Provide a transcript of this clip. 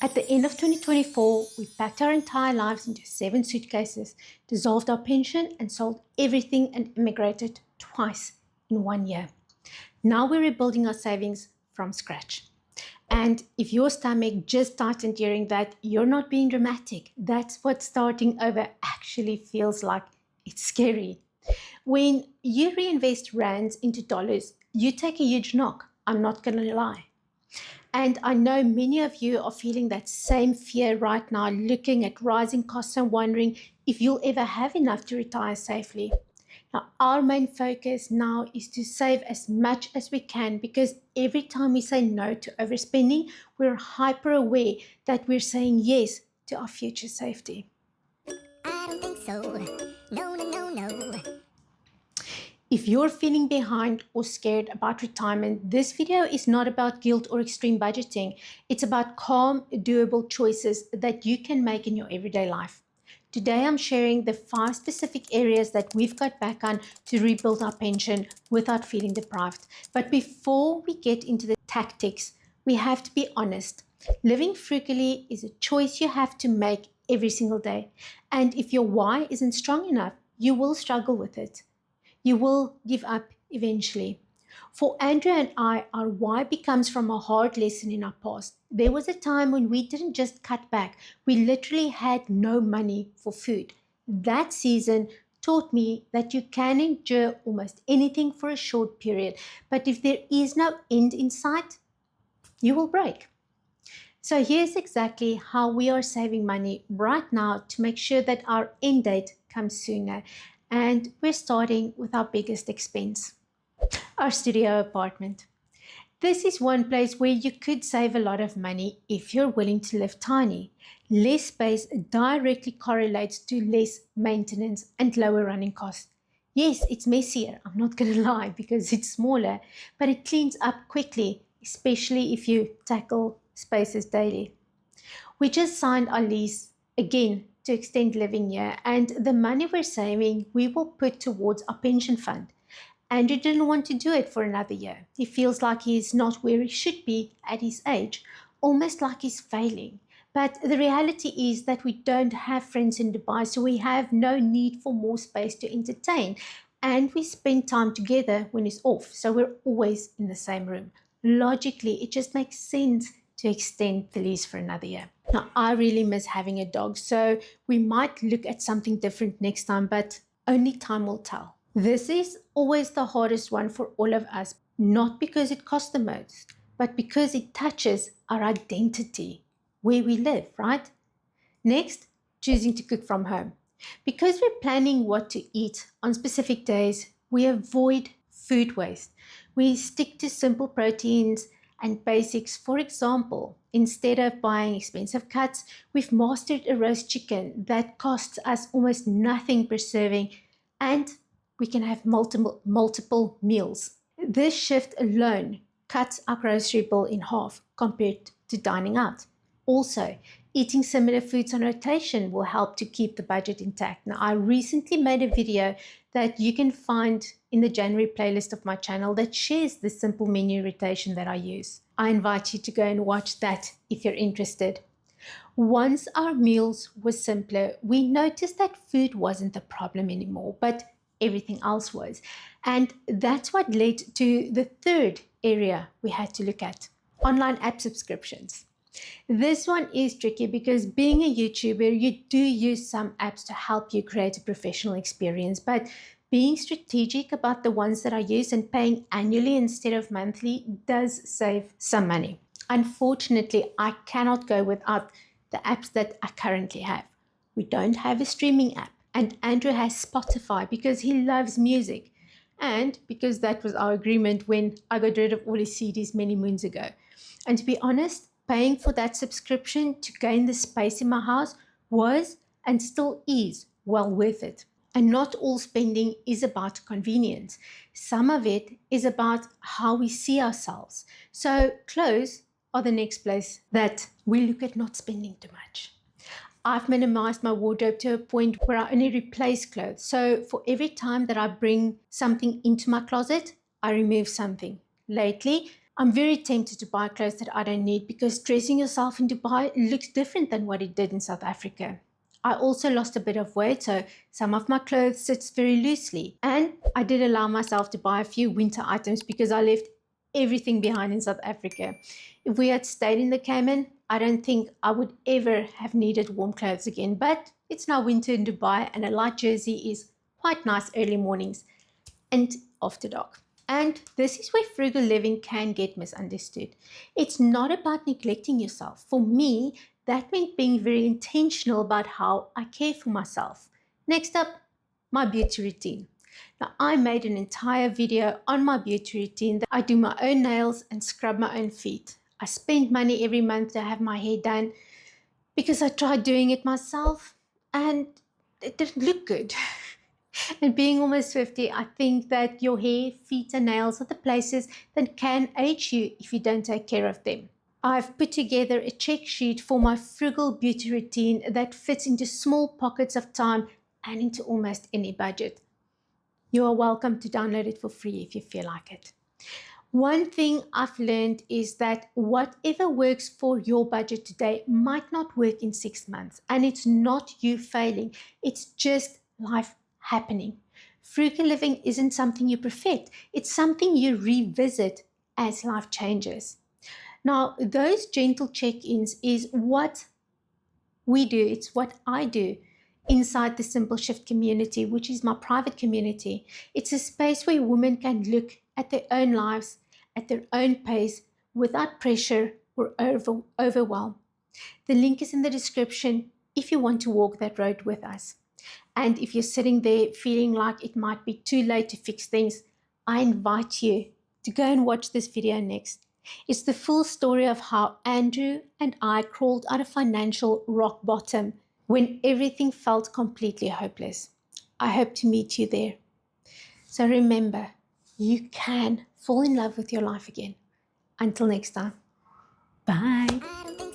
At the end of 2024, we packed our entire lives into 7 suitcases, dissolved our pension, and sold everything and immigrated twice in 1 year. Now we're rebuilding our savings from scratch. And if your stomach just tightened during that, you're not being dramatic. That's what starting over actually feels like. It's scary. When you reinvest rands into dollars, you take a huge knock. I'm not going to lie. And I know many of you are feeling that same fear right now, looking at rising costs and wondering if you'll ever have enough to retire safely. Now, our main focus now is to save as much as we can, because every time we say no to overspending, we're hyper aware that we're saying yes to our future safety. I don't think so. No, no, no, no. If you're feeling behind or scared about retirement, this video is not about guilt or extreme budgeting. It's about calm, doable choices that you can make in your everyday life. Today, I'm sharing the 5 specific areas that we've got back on to rebuild our pension without feeling deprived. But before we get into the tactics, we have to be honest. Living frugally is a choice you have to make every single day. And if your why isn't strong enough, you will struggle with it. You will give up eventually. For Andrew and I, our why becomes from a hard lesson in our past. There was a time when we didn't just cut back, we literally had no money for food. That season taught me that you can endure almost anything for a short period, but if there is no end in sight, you will break. So here's exactly how we are saving money right now to make sure that our end date comes sooner. And we're starting with our biggest expense, our studio apartment. This is one place where you could save a lot of money if you're willing to live tiny. Less space directly correlates to less maintenance and lower running costs. Yes, it's messier, I'm not going to lie, because it's smaller, but it cleans up quickly, especially if you tackle spaces daily. We just signed our lease again to extend living here, and the money we're saving we will put towards our pension fund. Andrew didn't want to do it for another year. He feels like he's not where he should be at his age, almost like he's failing. But the reality is that we don't have friends in Dubai, so we have no need for more space to entertain. And we spend time together when he's off, so we're always in the same room. Logically, it just makes sense to extend the lease for another year. Now, I really miss having a dog, so we might look at something different next time, but only time will tell. This is always the hardest one for all of us, not because it costs the most, but because it touches our identity, where we live, right? Next, choosing to cook from home. Because we're planning what to eat on specific days, we avoid food waste. We stick to simple proteins and basics. For example, instead of buying expensive cuts, we've mastered a roast chicken that costs us almost nothing per serving, and we can have multiple meals. This shift alone cuts our grocery bill in half compared to dining out. Also, eating similar foods on rotation will help to keep the budget intact. Now, I recently made a video that you can find in the January playlist of my channel that shares the simple menu rotation that I use. I invite you to go and watch that if you're interested. Once our meals were simpler, we noticed that food wasn't the problem anymore, but everything else was. And that's what led to the third area we had to look at: online app subscriptions. This one is tricky because being a YouTuber, you do use some apps to help you create a professional experience, but being strategic about the ones that I use and paying annually instead of monthly does save some money. Unfortunately, I cannot go without the apps that I currently have. We don't have a streaming app, and Andrew has Spotify because he loves music, and because that was our agreement when I got rid of all his CDs many moons ago. And to be honest, paying for that subscription to gain the space in my house was and still is well worth it. And not all spending is about convenience. Some of it is about how we see ourselves. So clothes are the next place that we look at not spending too much. I've minimized my wardrobe to a point where I only replace clothes. So for every time that I bring something into my closet, I remove something. Lately, I'm very tempted to buy clothes that I don't need because dressing yourself in Dubai looks different than what it did in South Africa. I also lost a bit of weight, so some of my clothes sits very loosely. And I did allow myself to buy a few winter items because I left everything behind in South Africa. If we had stayed in the Cayman, I don't think I would ever have needed warm clothes again. But it's now winter in Dubai, and a light jersey is quite nice early mornings and after dark. And this is where frugal living can get misunderstood. It's not about neglecting yourself. For me, that meant being very intentional about how I care for myself. Next up, my beauty routine. Now, I made an entire video on my beauty routine. I do my own nails and scrub my own feet. I spend money every month to have my hair done because I tried doing it myself and it didn't look good. And being almost 50, I think that your hair, feet, and nails are the places that can age you if you don't take care of them. I've put together a check sheet for my frugal beauty routine that fits into small pockets of time and into almost any budget. You are welcome to download it for free if you feel like it. One thing I've learned is that whatever works for your budget today might not work in 6 months. And it's not you failing, it's just life happening. Frugal living isn't something you perfect, it's something you revisit as life changes. Now, those gentle check-ins is what we do, it's what I do inside the Simple Shift community, which is my private community. It's a space where women can look at their own lives at their own pace without pressure or overwhelm. The link is in the description if you want to walk that road with us. And if you're sitting there feeling like it might be too late to fix things, I invite you to go and watch this video next. It's the full story of how Andrew and I crawled out of financial rock bottom when everything felt completely hopeless. I hope to meet you there. So remember, you can fall in love with your life again. Until next time, bye.